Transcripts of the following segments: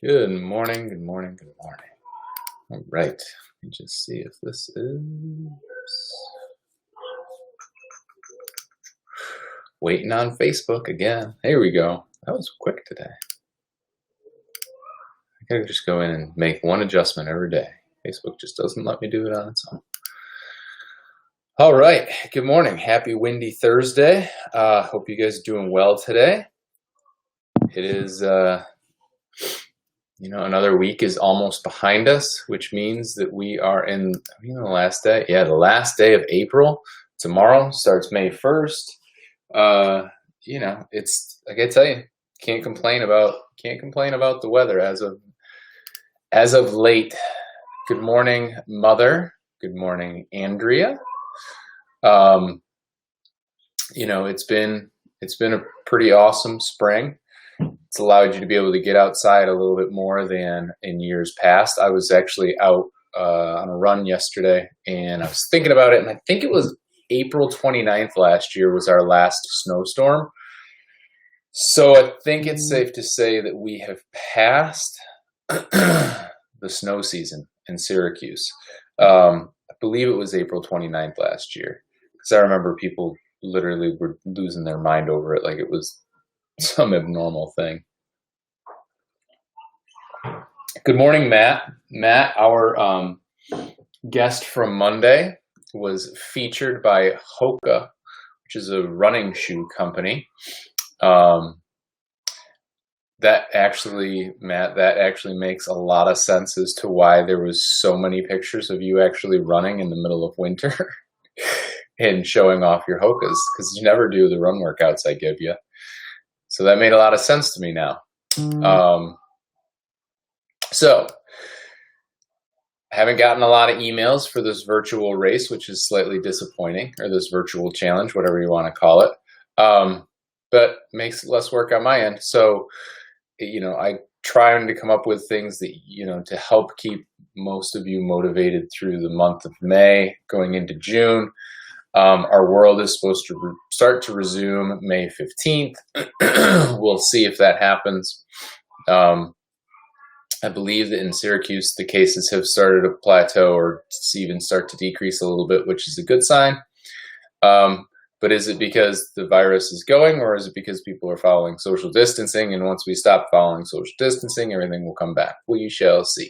Good morning, good morning, good morning. All right, let me just see if this is waiting on Facebook again. Here we go. That was quick today. I gotta just go in and make one adjustment every day. Facebook just doesn't let me do it on its own. All right, good morning. Happy windy Thursday. Hope you guys are doing well today. It is another week is almost behind us, which means that we are in the last day. Yeah, the last day of April. Tomorrow starts May 1st. It's like I tell you, can't complain about the weather as of late. Good morning, Mother. Good morning, Andrea. It's been a pretty awesome spring. It's allowed you to be able to get outside a little bit more than in years past. I was actually out on a run yesterday, and I was thinking about it, and I think it was April 29th last year was our last snowstorm. So I think it's safe to say that we have passed the snow season in Syracuse. I believe it was April 29th last year, because I remember people literally were losing their mind over it like it was some abnormal thing. Good morning, Matt. Matt, our guest from Monday, was featured by Hoka, which is a running shoe company. That actually makes a lot of sense as to why there was so many pictures of you actually running in the middle of winter and showing off your Hokas, because you never do the run workouts I give you. So that made a lot of sense to me now. So I haven't gotten a lot of emails for this virtual race, which is slightly disappointing, or this virtual challenge, whatever you want to call it. But makes less work on my end. So, I trying to come up with things that, to help keep most of you motivated through the month of May, going into June. Our world is supposed to start to resume May 15th. We'll see if that happens. I believe that in Syracuse, the cases have started to plateau or even start to decrease a little bit, which is a good sign. But is it because the virus is going, or is it because people are following social distancing? And once we stop following social distancing, everything will come back. We shall see.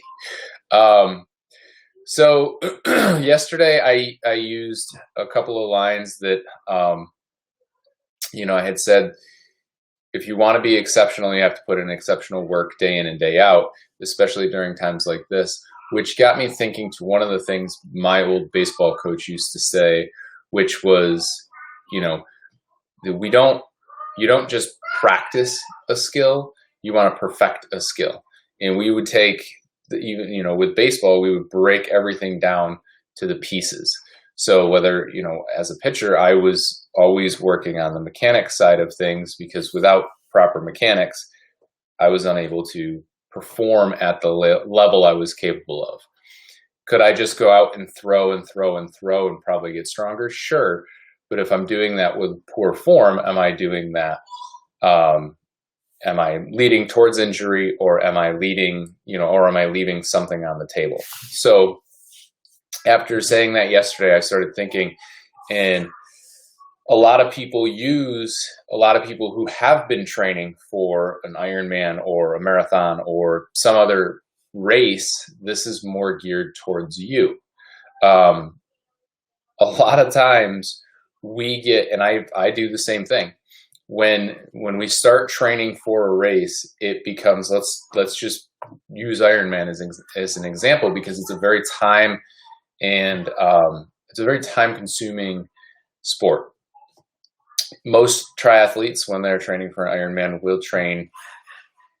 So yesterday I used a couple of lines that, I had said, if you want to be exceptional, you have to put in exceptional work day in and day out, especially during times like this, which got me thinking to one of the things my old baseball coach used to say, which was, that you don't just practice a skill, you want to perfect a skill. And we would take with baseball, we would break everything down to the pieces. So whether, as a pitcher, I was always working on the mechanics side of things, because without proper mechanics, I was unable to perform at the level I was capable of. Could I just go out and throw and probably get stronger? Sure. But if I'm doing that with poor form, am I doing that? Am I leading towards injury, or am I leading something on the table? So after saying that yesterday, I started thinking, and a lot of people who have been training for an Ironman or a marathon or some other race, this is more geared towards you. A lot of times we get, and I do the same thing. When we start training for a race, it becomes, let's just use Ironman as an example, because it's a very time consuming sport. Most triathletes, when they're training for an Ironman, will train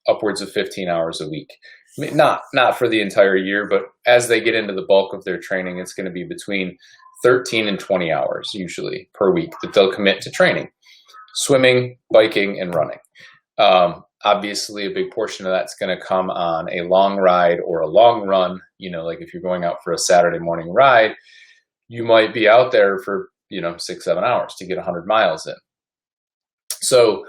upwards of 15 hours a week. I mean, not for the entire year, but as they get into the bulk of their training, it's going to be between 13 and 20 hours usually per week that they'll commit to training. Swimming, biking, and running. Obviously, a big portion of that's going to come on a long ride or a long run. Like if you're going out for a Saturday morning ride, you might be out there for 6-7 hours to get 100 miles in. So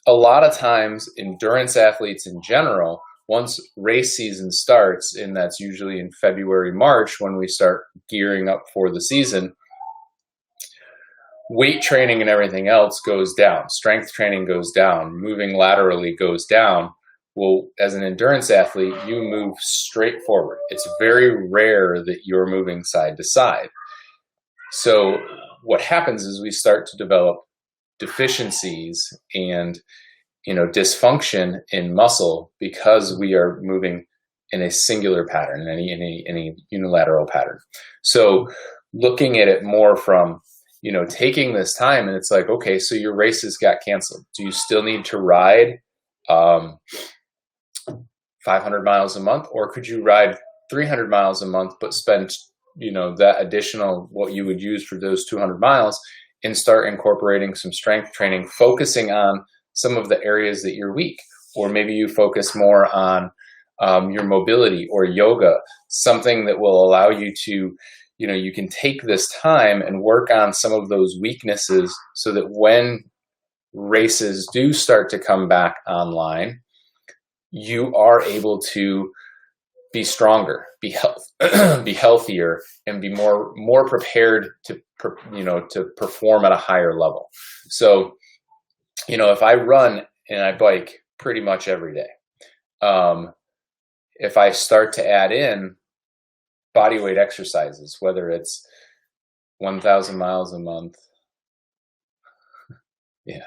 a lot of times endurance athletes in general once race season starts, and that's usually in February, March, when we start gearing up for the season, weight training and everything else goes down. Strength training goes down. Moving laterally goes down. Well, as an endurance athlete, you move straight forward. It's very rare that you're moving side to side. So what happens is we start to develop deficiencies and dysfunction in muscle because we are moving in a singular pattern, in any unilateral pattern. So looking at it more from taking this time, and it's like, okay, so your races got canceled. Do you still need to ride 500 miles a month, or could you ride 300 miles a month but spend that additional what you would use for those 200 miles and start incorporating some strength training, focusing on some of the areas that you're weak? Or maybe you focus more on your mobility or yoga, something that will allow you to you can take this time and work on some of those weaknesses so that when races do start to come back online, you are able to be stronger, be healthier, and be more prepared to perform at a higher level. So, if I run and I bike pretty much every day, if I start to add in body weight exercises, whether it's 1,000 miles a month, yeah,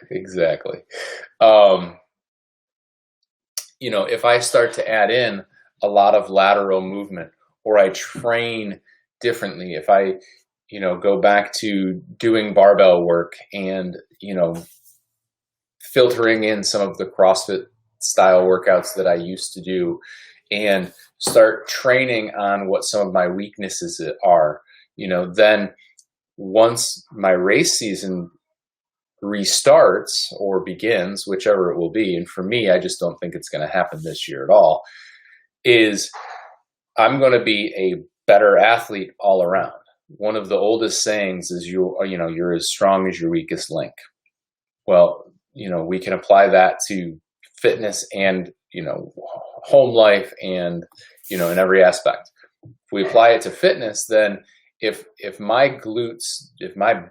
exactly. If I start to add in a lot of lateral movement, or I train differently, if I, go back to doing barbell work and, filtering in some of the CrossFit style workouts that I used to do, and start training on what some of my weaknesses are, then once my race season restarts or begins, whichever it will be, and for me, I just don't think it's going to happen this year at all, is I'm going to be a better athlete all around. One of the oldest sayings is you're as strong as your weakest link. Well, we can apply that to fitness and home life and in every aspect. If we apply it to fitness, then if my glutes, if my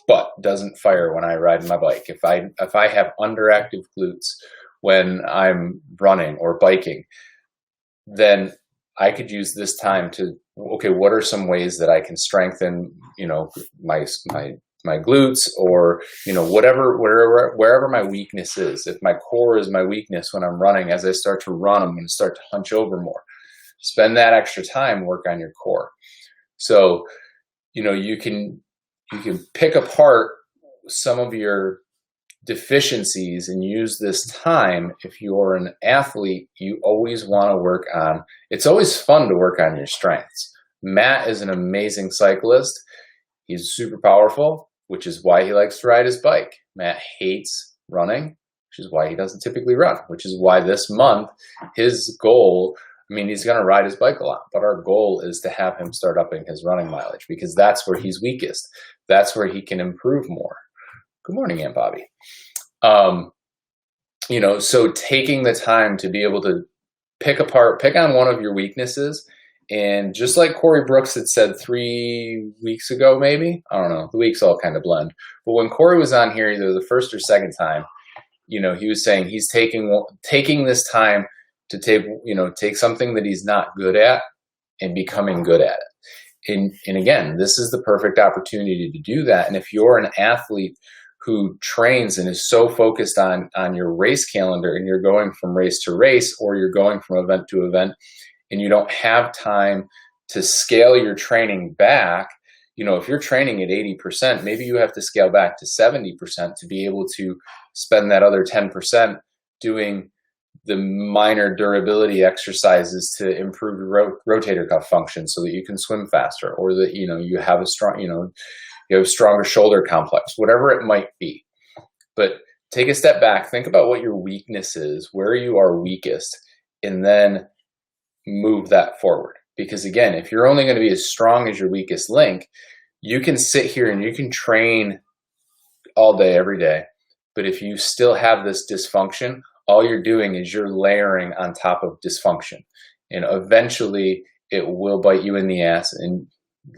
butt doesn't fire when I ride my bike, if I have underactive glutes when I'm running or biking, then I could use this time to, okay, what are some ways that I can strengthen, my glutes, or, wherever my weakness is. If my core is my weakness when I'm running, as I start to run, I'm going to start to hunch over more. Spend that extra time, work on your core. So, you can pick apart some of your deficiencies and use this time. If you're an athlete, you always want to work on, it's always fun to work on your strengths. Matt is an amazing cyclist. He's super powerful, which is why he likes to ride his bike. Matt hates running, which is why he doesn't typically run, which is why this month his goal, he's going to ride his bike a lot, but our goal is to have him start upping his running mileage, because that's where he's weakest. That's where he can improve more. Good morning, Aunt Bobby. So taking the time to be able to pick on one of your weaknesses. And just like Corey Brooks had said 3 weeks ago, maybe, I don't know, the weeks all kind of blend. But when Corey was on here, either the first or second time, he was saying he's taking this time to take something that he's not good at and becoming good at it. And again, this is the perfect opportunity to do that. And if you're an athlete who trains and is so focused on your race calendar, and you're going from race to race, or you're going from event to event, and you don't have time to scale your training back, if you're training at 80%, maybe you have to scale back to 70% to be able to spend that other 10% doing the minor durability exercises to improve your rotator cuff function so that you can swim faster, or that, you have a strong, you have a stronger shoulder complex, whatever it might be. But take a step back, think about what your weakness is, where you are weakest, and then move that forward. Because again, if you're only going to be as strong as your weakest link, you can sit here and you can train all day, every day. But if you still have this dysfunction, all you're doing is you're layering on top of dysfunction. And eventually it will bite you in the ass, and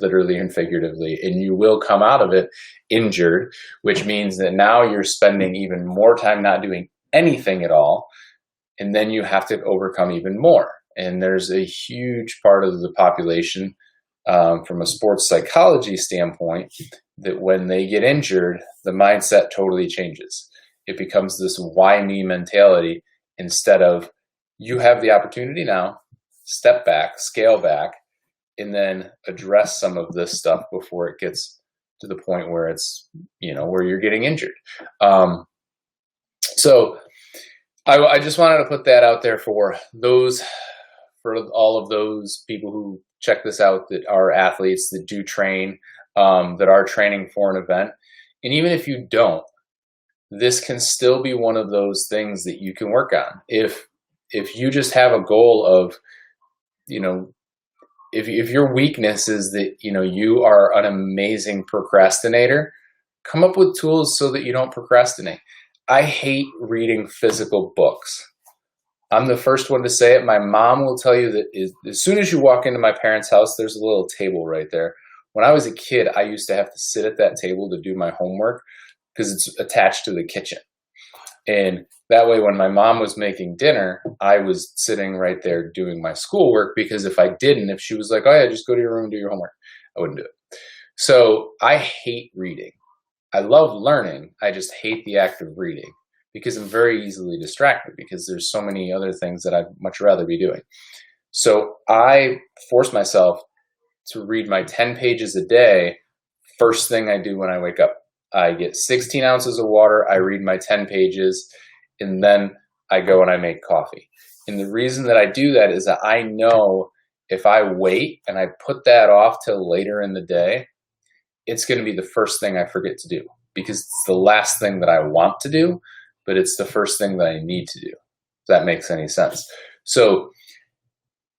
literally and figuratively, and you will come out of it injured, which means that now you're spending even more time not doing anything at all. And then you have to overcome even more. And there's a huge part of the population, from a sports psychology standpoint, that when they get injured, the mindset totally changes. It becomes this why me mentality instead of you have the opportunity now, step back, scale back, and then address some of this stuff before it gets to the point where it's, where you're getting injured. So I just wanted to put that out there for all of those people who check this out, that are athletes, that do train, that are training for an event. And even if you don't, this can still be one of those things that you can work on. If you just have a goal of, if your weakness is that, you are an amazing procrastinator, come up with tools so that you don't procrastinate. I hate reading physical books. I'm the first one to say it. My mom will tell you that as soon as you walk into my parents' house, there's a little table right there. When I was a kid, I used to have to sit at that table to do my homework because it's attached to the kitchen. And that way, when my mom was making dinner, I was sitting right there doing my schoolwork, because if I didn't, if she was like, oh yeah, just go to your room and do your homework, I wouldn't do it. So I hate reading. I love learning. I just hate the act of reading, because I'm very easily distracted, because there's so many other things that I'd much rather be doing. So I force myself to read my 10 pages a day, first thing I do when I wake up. I get 16 ounces of water, I read my 10 pages, and then I go and I make coffee. And the reason that I do that is that I know if I wait and I put that off till later in the day, it's going to be the first thing I forget to do, because it's the last thing that I want to do, but it's the first thing that I need to do. If that makes any sense. So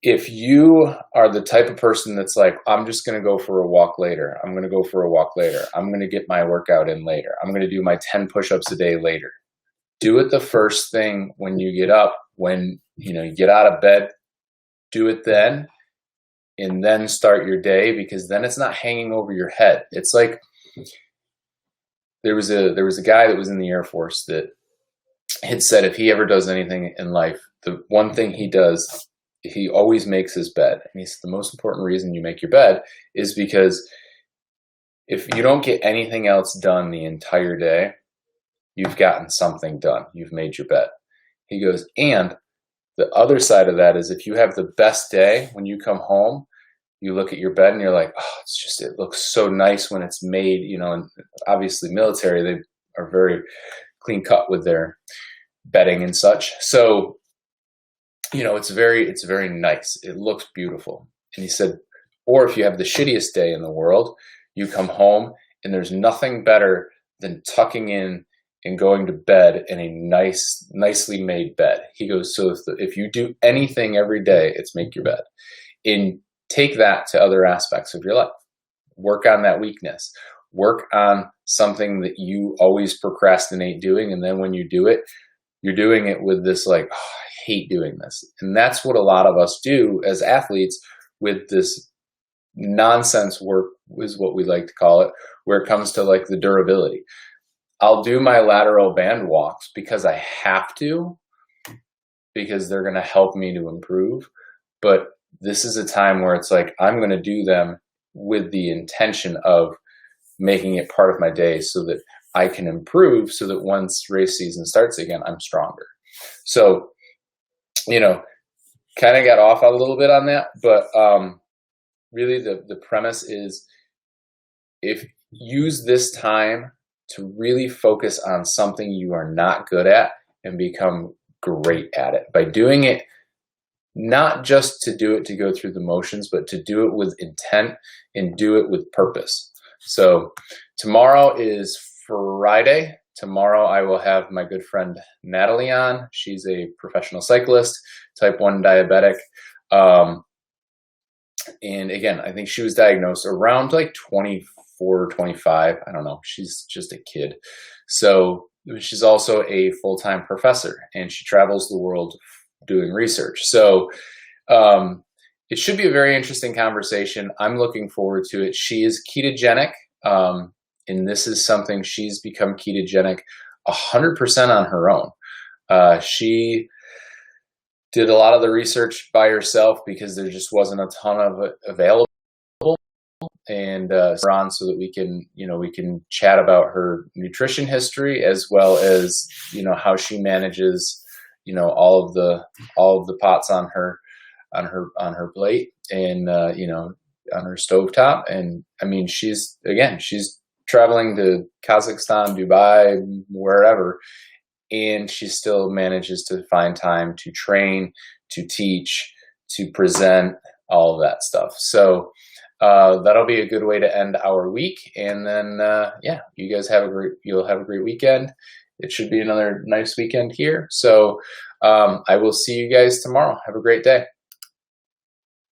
if you are the type of person that's like, I'm just going to go for a walk later, I'm going to go for a walk later, I'm going to get my workout in later, I'm going to do my 10 push-ups a day later, do it the first thing when you get up. When you get out of bed, do it then, and then start your day, because then it's not hanging over your head. It's like there was a guy that was in the Air Force that had said if he ever does anything in life, the one thing he does, he always makes his bed. And he said the most important reason you make your bed is because if you don't get anything else done the entire day, you've gotten something done. You've made your bed. He goes, and the other side of that is if you have the best day, when you come home, you look at your bed and you're like, oh, it looks so nice when it's made, and obviously military, they are very clean cut with their bedding and such. So, it's very nice. It looks beautiful. And he said, or if you have the shittiest day in the world, you come home and there's nothing better than tucking in and going to bed in a nicely made bed. He goes, so if you do anything every day, it's make your bed. And take that to other aspects of your life. Work on that weakness. Work on something that you always procrastinate doing. And then when you do it, you're doing it with this like, oh, I hate doing this. And that's what a lot of us do as athletes with this nonsense work, is what we like to call it, where it comes to like the durability. I'll do my lateral band walks because I have to, because they're going to help me to improve. But this is a time where it's like, I'm going to do them with the intention of making it part of my day so that I can improve, so that once race season starts again, I'm stronger. So, kind of got off a little bit on that, but really the premise is, if use this time to really focus on something you are not good at and become great at it by doing it, not just to do it to go through the motions, but to do it with intent and do it with purpose. So tomorrow is Friday. Tomorrow I will have my good friend Natalie on. She's a professional cyclist, type 1 diabetic. And again, I think she was diagnosed around like 24, 25. I don't know. She's just a kid. So she's also a full-time professor, and she travels the world doing research. So it should be a very interesting conversation. I'm looking forward to it. She is ketogenic, and this is something she's become ketogenic 100% on her own. She did a lot of the research by herself because there just wasn't a ton of it available, and on so that we can chat about her nutrition history, as well as how she manages all of the pots on her plate, and on her stovetop. And I mean, she's traveling to Kazakhstan, Dubai, wherever, and she still manages to find time to train, to teach, to present, all of that stuff. So that'll be a good way to end our week. And then you guys you'll have a great weekend. It should be another nice weekend here. So I will see you guys tomorrow. Have a great day.